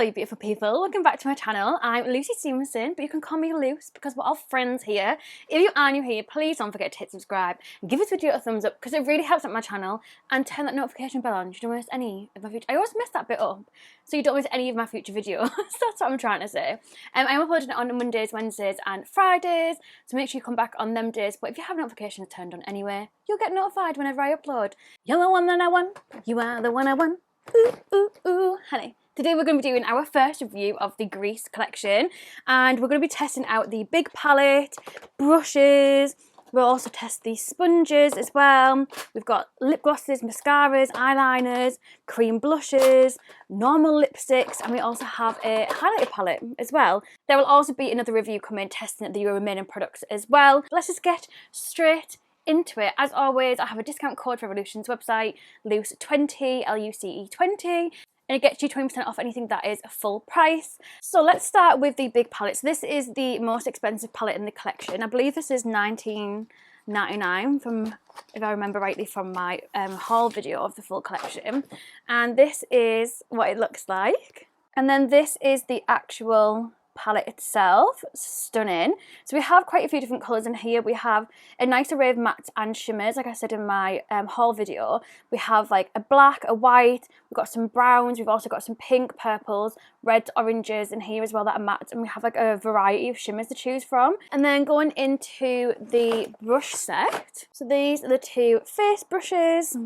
Hello you beautiful people, welcome back to my channel. I'm Luce Stephenson, but you can call me Luce because we're all friends here. If you are new here, please don't forget to hit subscribe and give this video a thumbs up because it really helps out my channel, and turn that notification bell on so you don't miss any of my future. I always mess that bit up, so you don't miss any of my future videos. That's what I'm trying to say. I'm uploading it on Mondays, Wednesdays and Fridays, so make sure you come back on them days. But if you have notifications turned on anyway, you'll get notified whenever I upload. You're the one that I want, you are the one I want. Ooh, ooh, ooh, honey. Today we're going to be doing our first review of the Grease collection, and we're going to be testing out the big palette, brushes. We'll also test the sponges as well. We've got lip glosses, mascaras, eyeliners, cream blushes, normal lipsticks, and we also have a highlighter palette as well. There will also be another review coming testing the remaining products as well. Let's just get straight into it. As always, I have a discount code for Revolution's website, Luce20, Luce20, and it gets you 20% off anything that is full price. So let's start with the big palette. So this is the most expensive palette in the collection. I believe this is $19.99 from, if I remember rightly, from my haul video of the full collection. And this is what it looks like. And then this is the actual palette itself. Stunning. So we have quite a few different colours in here. We have a nice array of mattes and shimmers, like I said in my haul video. We have like a black, a white, we've got some browns, we've also got some pink, purples, reds, oranges in here as well that are matte, and we have like a variety of shimmers to choose from. And then going into the brush set, so these are the two face brushes,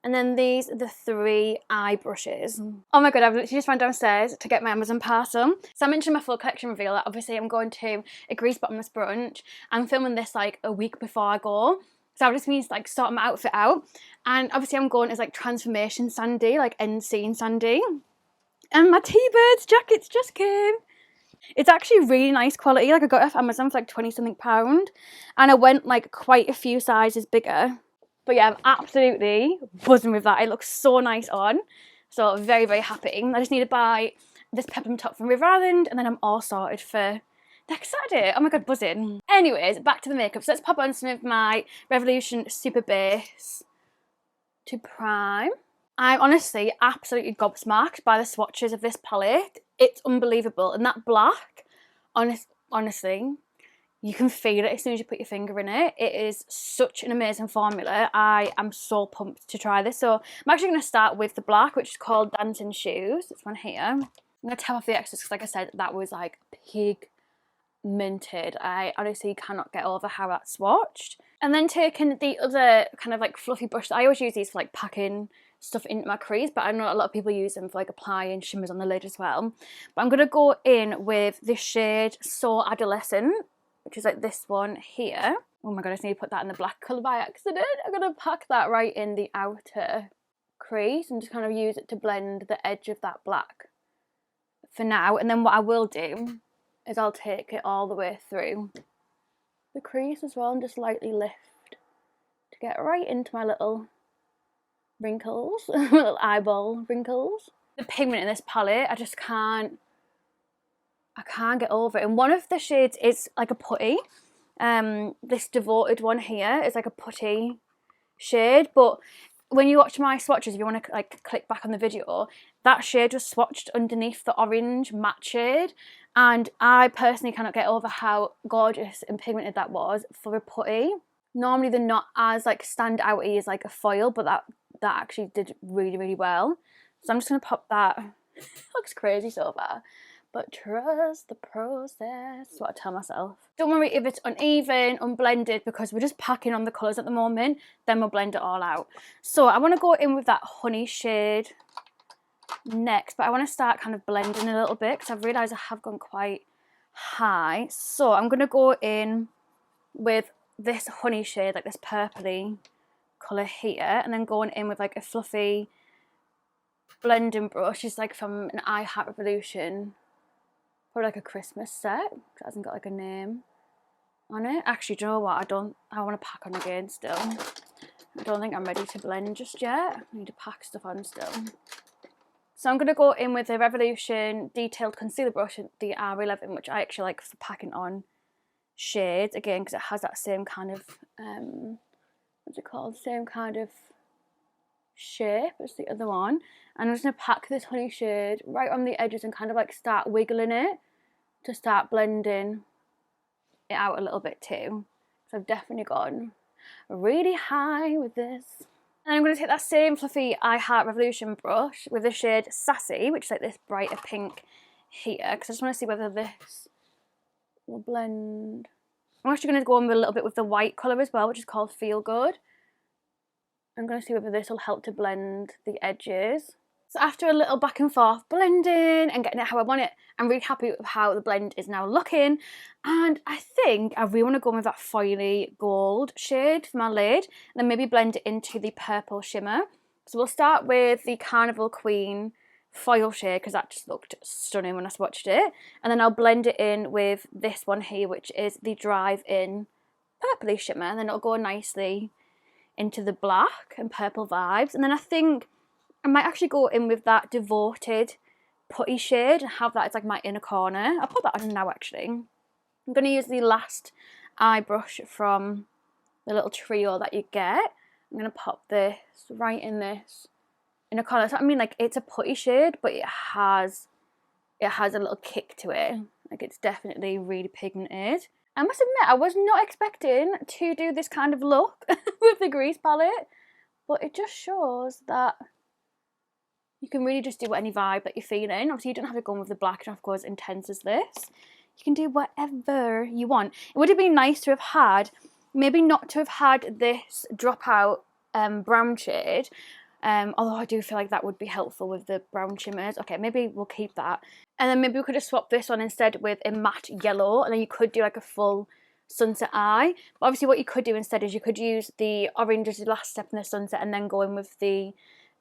and then these are the three eye brushes. Oh my god, I've literally just run downstairs to get my Amazon parcel. So I mentioned my full collection reveal that obviously I'm going to a Grease bottomless brunch. I'm filming this like a week before I go. So I just means like sorting my outfit out. And obviously I'm going as like transformation Sandy, like end scene Sandy. And my T-Birds jackets just came. It's actually really nice quality. Like I got it off Amazon for like 20 something pound. And I went like quite a few sizes bigger. But yeah, I'm absolutely buzzing with that. It looks so nice on. So very, very happy. I just need to buy this peppermint top from River Island, and then I'm all sorted for next Saturday. Oh my god, buzzing. Anyways, back to the makeup. So let's pop on some of my Revolution Super Base to prime. I'm honestly absolutely gobsmacked by the swatches of this palette. It's unbelievable. And that black, honestly, you can feel it as soon as you put your finger in it. It is such an amazing formula. I am so pumped to try this. So I'm actually going to start with the black, which is called Dancing Shoes. This one here. I'm going to tap off the excess because, like I said, that was like pigmented. I honestly cannot get over how that's swatched. And then taking the other kind of like fluffy brush. I always use these for like packing stuff into my crease, but I know a lot of people use them for like applying shimmers on the lid as well. But I'm going to go in with the shade So Adolescent, which is like this one here. Oh my god, I just need to put that in the black colour by accident. I'm going to pack that right in the outer crease and just kind of use it to blend the edge of that black for now. And then what I will do is I'll take it all the way through the crease as well and just lightly lift to get right into my little wrinkles, little eyeball wrinkles. The pigment in this palette, I can't get over it. And one of the shades is like a putty. This Devoted one here is like a putty shade. But when you watch my swatches, if you want to like click back on the video, that shade was swatched underneath the orange matte shade. And I personally cannot get over how gorgeous and pigmented that was for a putty. Normally they're not as like stand outy as like a foil, but that actually did really, really well. So I'm just going to pop that. It looks crazy so far. But trust the process, that's what I tell myself. Don't worry if it's uneven, unblended, because we're just packing on the colours at the moment. Then we'll blend it all out. So I want to go in with that honey shade next, but I want to start kind of blending a little bit because I've realised I have gone quite high. So I'm going to go in with this honey shade, like this purpley colour here, and then going in with like a fluffy blending brush. It's like from an I Heart Revolution. Probably like a Christmas set, because it hasn't got like a name on it. Actually, do you know what? I want to pack on again still. I don't think I'm ready to blend just yet. I need to pack stuff on still. So I'm going to go in with the Revolution Detailed Concealer Brush, the R11, which I actually like for packing on shades, again, because it has that same kind of, what's it called? Same kind of shape as the other one. And I'm just going to pack this honey shade right on the edges and kind of like start wiggling it to start blending it out a little bit too. So I've definitely gone really high with this. And I'm going to take that same fluffy I Heart Revolution brush with the shade Sassy, which is like this brighter pink here, because I just want to see whether this will blend. I'm actually going to go on with a little bit with the white colour as well, which is called Feel Good. I'm going to see whether this will help to blend the edges. So after a little back and forth blending and getting it how I want it, I'm really happy with how the blend is now looking. And I think I really want to go with that foily gold shade for my lid, and then maybe blend it into the purple shimmer. So we'll start with the Carnival Queen foil shade, because that just looked stunning when I swatched it. And then I'll blend it in with this one here, which is the Drive-In purpley shimmer. And then it'll go nicely into the black and purple vibes. And then I think I might actually go in with that Devoted putty shade and have that as like my inner corner. I'll put that on now actually. I'm going to use the last eye brush from the little trio that you get. I'm going to pop this right in this inner corner. So I mean, like, it's a putty shade, but it has a little kick to it. Like, it's definitely really pigmented. I must admit, I was not expecting to do this kind of look with the grease palette, but it just shows that you can really just do any vibe that you're feeling. Obviously, you don't have to go in with the black, you don't have to go as intense as this. You can do whatever you want. It would have been nice to have had, maybe not to have had this Dropout brown shade, although I do feel like that would be helpful with the brown shimmers. Okay, maybe we'll keep that. And then maybe we could have swapped this one instead with a matte yellow, and then you could do like a full sunset eye. But obviously what you could do instead is you could use the orange as the last step in the sunset and then go in with the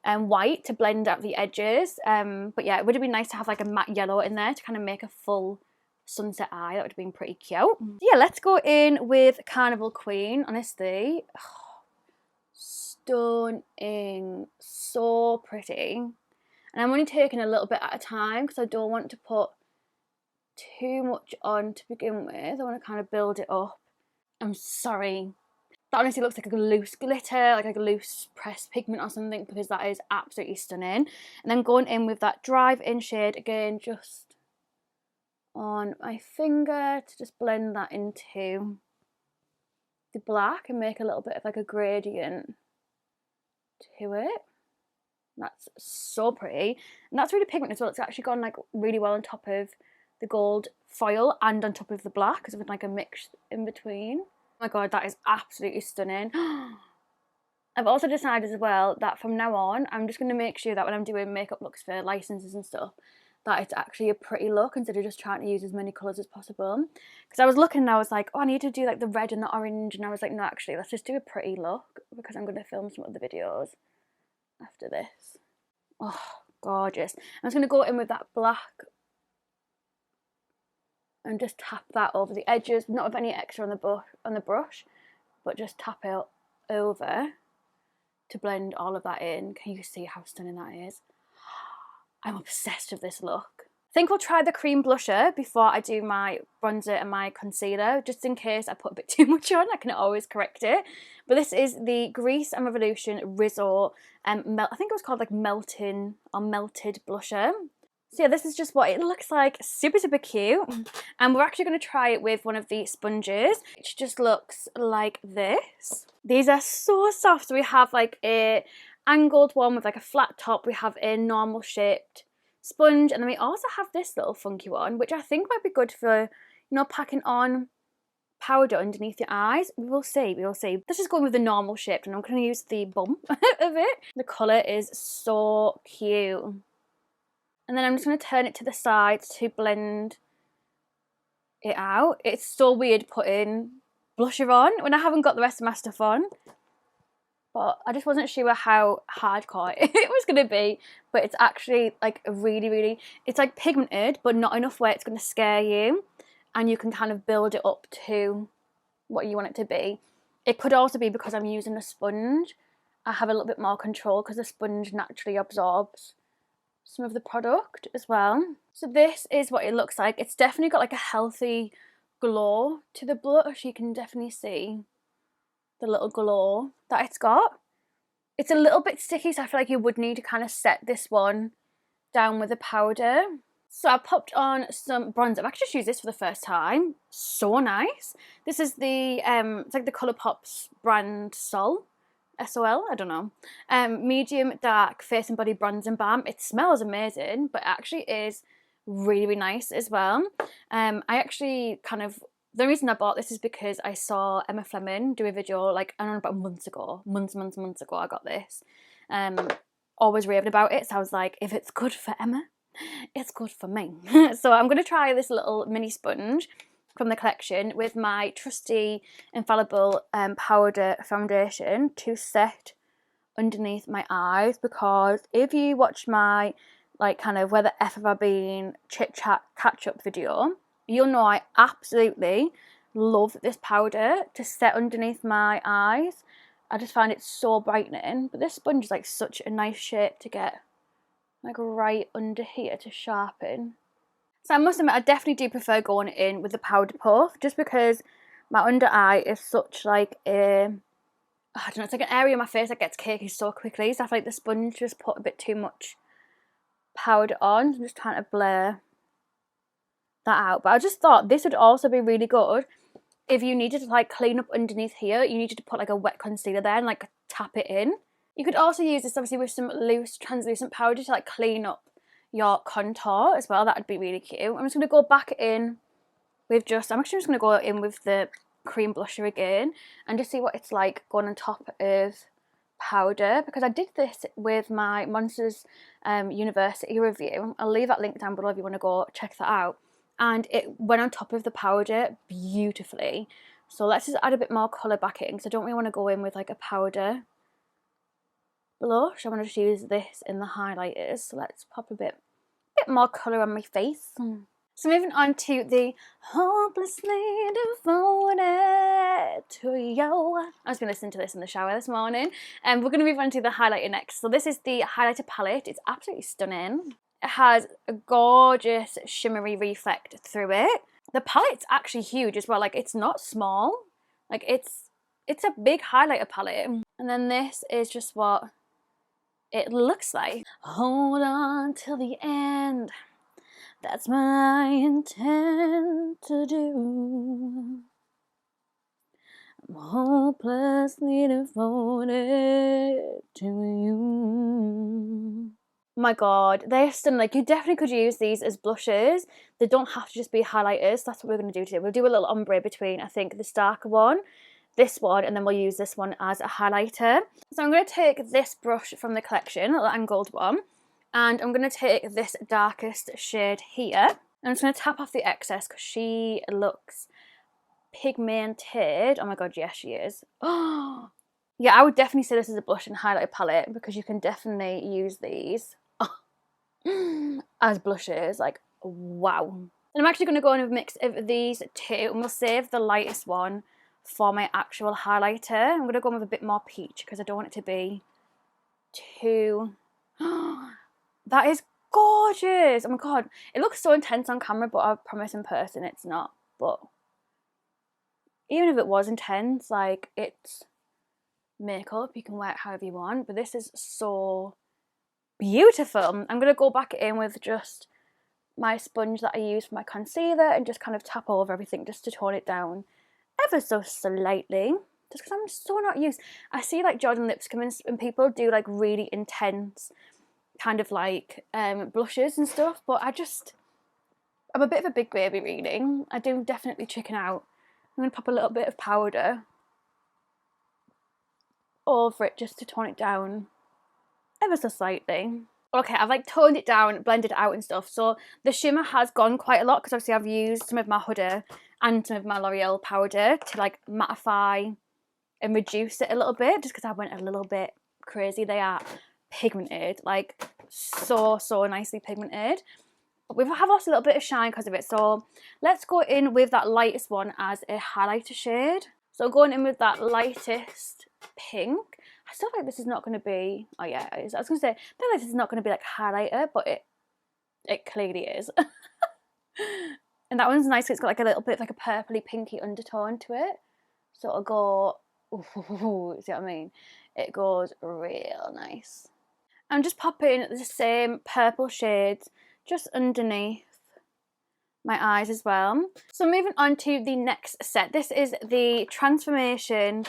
white to blend out the edges. But yeah, it would have been nice to have like a matte yellow in there to kind of make a full sunset eye. That would have been pretty cute. Yeah, let's go in with Carnival Queen. Honestly, stunning, so pretty. And I'm only taking a little bit at a time because I don't want to put too much on to begin with. I want to kind of build it up. I'm sorry, that honestly looks like a loose glitter, like a loose pressed pigment or something, because that is absolutely stunning. And then going in with that Drive-In shade again, just on my finger to just blend that into the black and make a little bit of like a gradient to it. That's so pretty, and that's really pigmented as well. It's actually gone like really well on top of the gold foil and on top of the black, because it's like a mix in between. Oh my god, that is absolutely stunning. I've also decided as well that from now on, I'm just going to make sure that when I'm doing makeup looks for licenses and stuff, that it's actually a pretty look instead of just trying to use as many colours as possible. Because I was looking and I was like, oh, I need to do like the red and the orange, and I was like, no, actually, let's just do a pretty look, because I'm going to film some other videos after this. Oh, gorgeous. I'm just going to go in with that black and just tap that over the edges, not with any extra on the brush, but just tap it over to blend all of that in. Can you see how stunning that is? I'm obsessed with this look. I think we'll try the cream blusher before I do my bronzer and my concealer, just in case I put a bit too much on. I can always correct it. But this is the Grease and Revolution Rizzo, I think it was called like Melting or Melted Blusher. So yeah, this is just what it looks like. Super, super cute. And we're actually going to try it with one of the sponges, which just looks like this. These are so soft. So we have like a angled one with like a flat top. We have a normal shaped sponge, and then we also have this little funky one, which I think might be good for, you know, packing on powder underneath your eyes. We will see, we will see. Let's just go with the normal shaped, and I'm going to use the bump of it. The colour is so cute. And then I'm just going to turn it to the side to blend it out. It's so weird putting blusher on when I haven't got the rest of my stuff on. But I just wasn't sure how hardcore it was going to be. But it's actually like really, really, it's like pigmented, but not enough where it's going to scare you. And you can kind of build it up to what you want it to be. It could also be because I'm using a sponge. I have a little bit more control because the sponge naturally absorbs some of the product as well. So this is what it looks like. It's definitely got like a healthy glow to the blush. You can definitely see the little glow that it's got. It's a little bit sticky, so I feel like you would need to kind of set this one down with a powder. So I popped on some bronzer. I've actually just used this for the first time. So nice. This is the it's like the ColourPop's brand Sol. SOL, I don't know. Medium dark face and body bronzing balm. It smells amazing, but it actually is really, really nice as well. I actually the reason I bought this is because I saw Emma Fleming do a video like, I don't know, about months ago I got this. Always raving about it, so I was like, if it's good for Emma, it's good for me. So I'm going to try this little mini sponge from the collection with my trusty infallible powder foundation to set underneath my eyes, because if you watch my like kind of where the F have I been chit chat catch up video, you'll know I absolutely love this powder to set underneath my eyes. I just find it so brightening, but this sponge is like such a nice shape to get like right under here to sharpen. So I must admit, I definitely do prefer going in with the powder puff, just because my under eye is such like a, I don't know, it's like an area of my face that gets cakey so quickly, so I feel like the sponge just put a bit too much powder on. So I'm just trying to blur that out. But I just thought this would also be really good if you needed to like clean up underneath here, you needed to put like a wet concealer there and like tap it in. You could also use this obviously with some loose translucent powder to like clean up your contour as well. That would be really cute. I'm just going to go back in with I'm actually just going to go in with the cream blusher again and just see what it's like going on top of powder, because I did this with my Monsters University review. I'll leave that link down below if you want to go check that out, and it went on top of the powder beautifully. So let's just add a bit more colour back in, because I don't really want to go in with like a powder blush. I want to just use this in the highlighters. So let's pop a bit more colour on my face. So moving on to the hopelessly devoted to you. I was going to listen to this in the shower this morning. And we're going to move on to the highlighter next. So this is the highlighter palette. It's absolutely stunning. It has a gorgeous shimmery reflect through it. The palette's actually huge as well. Like, it's not small. Like, it's a big highlighter palette. And then this is just what it looks like. Hold on till the end. That's what I intend to do. I'm hopelessly devoted to you. Oh my god, they're stunning. Like, you definitely could use these as blushes. They don't have to just be highlighters. That's what we're going to do today. We'll do a little ombre between, I think, this darker one, this one, and then we'll use this one as a highlighter. So I'm going to take this brush from the collection, a little angled one, and I'm going to take this darkest shade here. I'm just going to tap off the excess because she looks pigmented. Oh my god, yes she is. Oh yeah, I would definitely say this is a blush and highlighter palette, because you can definitely use these as blushes. Like, wow. And I'm actually going to go in with a mix of these two, and we'll save the lightest one for my actual highlighter. I'm going to go in with a bit more peach because I don't want it to be too... That is gorgeous. Oh my god, it looks so intense on camera, but I promise in person it's not. But even if it was intense, like, it's makeup, you can wear it however you want, but this is so beautiful. I'm going to go back in with just my sponge that I use for my concealer and just kind of tap over everything just to tone it down ever so slightly, just because I'm so not used. I see like Jordan Lipscomb and people do like really intense kind of like blushes and stuff, but I'm a bit of a big baby really. I do definitely chicken out. I'm going to pop a little bit of powder over it just to tone it down ever so slightly. Okay, I've like toned it down, blended it out and stuff, so the shimmer has gone quite a lot, because obviously I've used some of my Huda and some of my L'Oreal powder to like mattify and reduce it a little bit, just because I went a little bit crazy. They are pigmented, like so nicely pigmented, but we have lost a little bit of shine because of it. So let's go in with that lightest one as a highlighter shade. So going in with that lightest pink. I still feel like this is not going to be, oh yeah, it is. I was going to say, I feel like this is not going to be like highlighter, but it clearly is. And that one's nice, it's got like a little bit of like a purpley pinky undertone to it. So it'll go Ooh, see what I mean? It goes real nice. I'm just popping the same purple shades just underneath my eyes as well. So moving on to the next set. This is the Transformation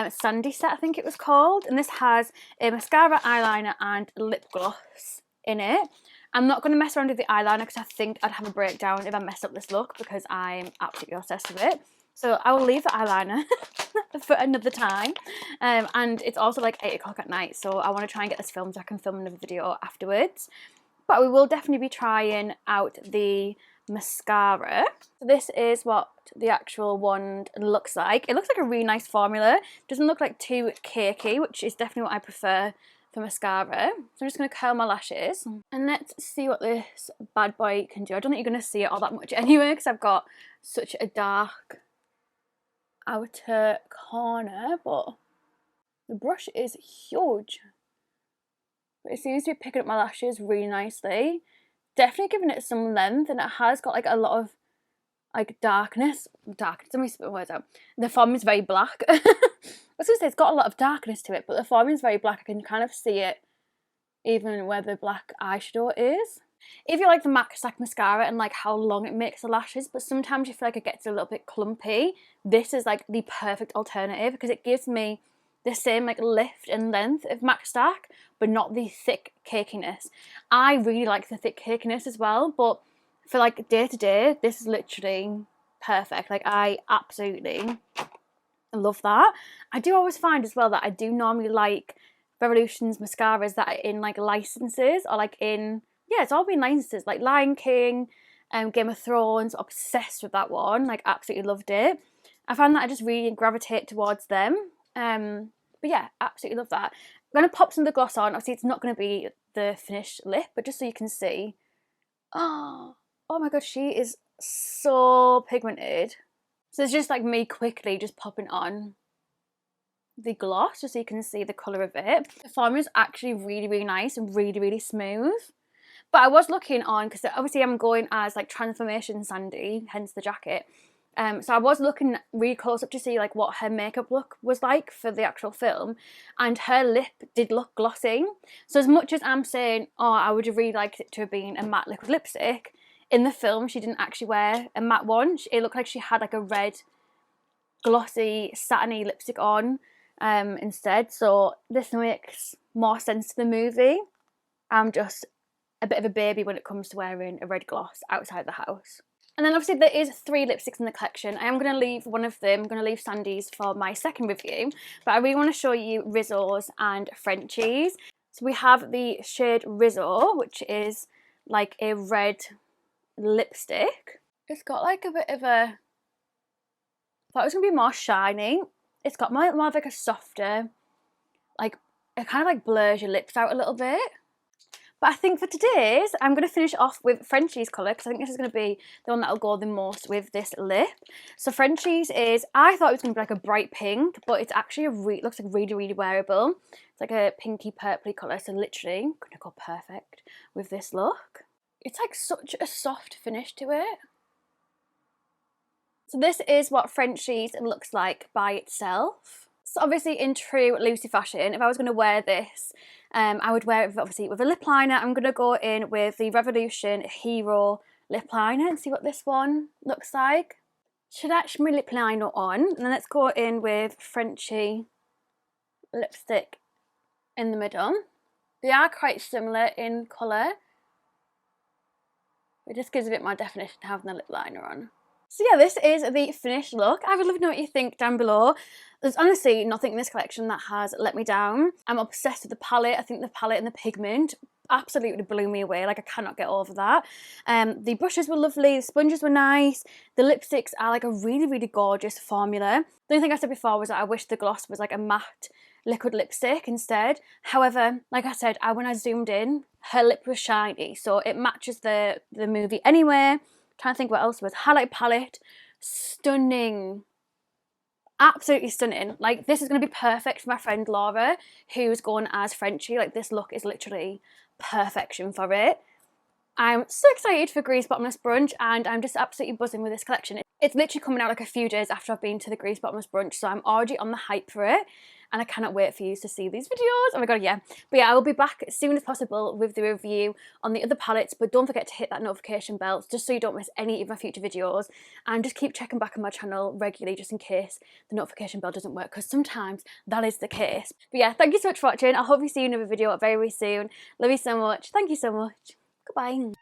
Sandy set, I think it was called. And this has a mascara, eyeliner and lip gloss in it. I'm not going to mess around with the eyeliner because I think I'd have a breakdown if I mess up this look because I'm absolutely obsessed with it. So I will leave the eyeliner for another time. And it's also like 8 o'clock at night, so I want to try and get this filmed so I can film another video afterwards. But we will definitely be trying out the mascara. So this is what the actual wand looks like. It looks like a really nice formula. It doesn't look like too cakey, which is definitely what I prefer for mascara. So I'm just going to curl my lashes and let's see what this bad boy can do. I don't think you're going to see it all that much anyway because I've got such a dark outer corner, but the brush is huge. But it seems to be picking up my lashes really nicely. Definitely giving it some length, and it has got like a lot of like darkness. Let me spit my words out. The foam is very black. I was gonna say it's got a lot of darkness to it, but the foam is very black. I can kind of see it even where the black eyeshadow is. If you like the MAC Stack mascara and like how long it makes the lashes, but sometimes you feel like it gets a little bit clumpy, this is like the perfect alternative because it gives me the same like lift and length of MAC Stack, but not the thick cakiness. I really like the thick cakiness as well, but for like day to day, this is literally perfect. Like I absolutely love that. I do always find as well that I do normally like Revolution's mascaras that are in like licenses or like in, yeah, it's all been licenses like Lion King, Game of Thrones. Obsessed with that one, like absolutely loved it. I found that I just really gravitate towards them. But yeah, absolutely love that. I'm going to pop some of the gloss on. Obviously it's not going to be the finished lip, but just so you can see. Oh my god, she is so pigmented. So it's just like me quickly just popping on the gloss just so you can see the colour of it. The formula is actually really, really nice and really, really smooth. But I was looking on, because obviously I'm going as like Transformation Sandy, hence the jacket. So I was looking really close up to see like what her makeup look was like for the actual film, and her lip did look glossy. So as much as I'm saying, oh, I would have really liked it to have been a matte liquid lipstick, in the film she didn't actually wear a matte one. It looked like she had like a red glossy satiny lipstick on instead. So this makes more sense to the movie. I'm just a bit of a baby when it comes to wearing a red gloss outside the house. And then obviously there is 3 lipsticks in the collection. I am going to leave one of them, I'm going to leave Sandy's for my second review, but I really want to show you Rizzo's and Frenchie's. So we have the shade Rizzo, which is like a red lipstick. It's got like a bit of a, I thought it was going to be more shiny. It's got more of like a softer, like it kind of like blurs your lips out a little bit. But I think for today's, I'm going to finish off with Frenchie's colour because I think this is going to be the one that will go the most with this lip. So Frenchie's is, I thought it was going to be like a bright pink, but it's actually looks like really, really wearable. It's like a pinky purpley colour, so literally going to go perfect with this look. It's like such a soft finish to it. So this is what Frenchie's looks like by itself. So obviously in true Lucy fashion, if I was going to wear this, I would wear it obviously with a lip liner. I'm going to go in with the Revolution Hero lip liner and see what this one looks like. Should actually my lip liner on, and then let's go in with Frenchie lipstick in the middle. They are quite similar in colour. It just gives a bit more definition having the lip liner on. So yeah, this is the finished look. I would love to know what you think down below. There's honestly nothing in this collection that has let me down. I'm obsessed with the palette. I think the palette and the pigment absolutely blew me away. Like I cannot get over that. The brushes were lovely. The sponges were nice. The lipsticks are like a really, really gorgeous formula. The only thing I said before was that I wish the gloss was like a matte liquid lipstick instead. However, like I said, when I zoomed in, her lip was shiny. So it matches the movie anyway. Trying to think what else was. Highlight palette, stunning, absolutely stunning. Like this is going to be perfect for my friend Laura, who's going as Frenchie. Like this look is literally perfection for it. I'm so excited for Grease Bottomless Brunch, and I'm just absolutely buzzing with this collection. It's literally coming out like a few days after I've been to the Grease Bottomless Brunch, so I'm already on the hype for it, and I cannot wait for you to see these videos. Oh my god, yeah. But yeah, I will be back as soon as possible with the review on the other palettes, but don't forget to hit that notification bell just so you don't miss any of my future videos, and just keep checking back on my channel regularly just in case the notification bell doesn't work, because sometimes that is the case. But yeah, thank you so much for watching. I hope you see you in another video very, very soon. Love you so much. Thank you so much. Goodbye.